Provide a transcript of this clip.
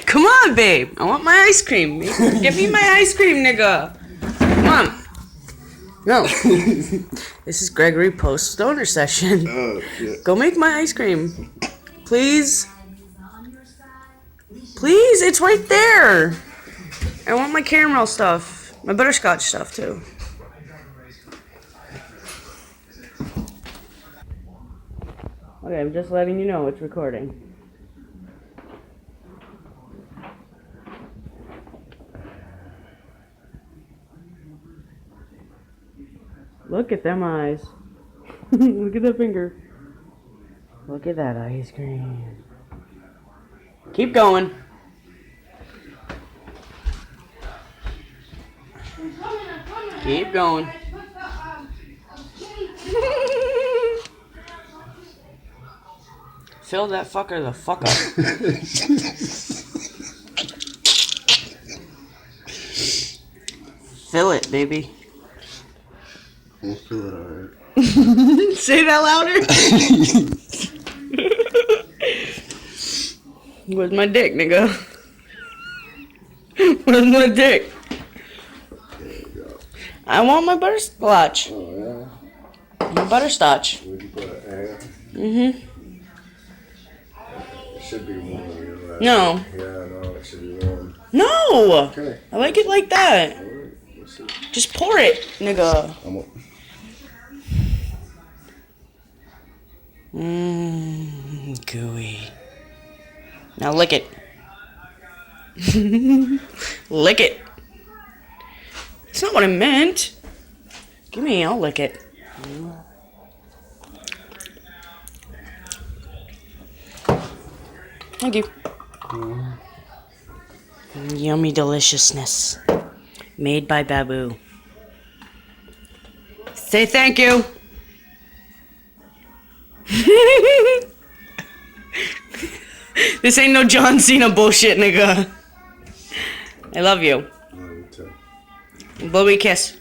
Come on, babe. I want my ice cream. Give me my ice cream, nigga. Come on. No. This is Gregory post stoner session. Oh, shit. Go make my ice cream. Please. Please, it's right there. I want my caramel stuff. My butterscotch stuff, too. Okay, I'm just letting you know it's recording. Look at them eyes. Look at that finger. Look at that ice cream. Keep going. Keep going. Fill that fucker the fuck up. Fill it, baby. I'll feel it alright. Say that louder. Where's my dick, nigga? Where's my dick? There we go. I want my butterscotch. Oh, My butterscotch. yeah? Would you put it air? Mm-hmm. It should be warm. Right? No. Yeah, no, it should be warm. No! Okay. I like it like that. Alright, let's see. Just pour it, nigga. Gooey. Now lick it. Lick it. It's not what I meant. Give me, I'll lick it. Thank you. Yummy deliciousness. Made by Babu. Say thank you. This ain't no John Cena bullshit, nigga. I love you. Love you too. Blow me a kiss.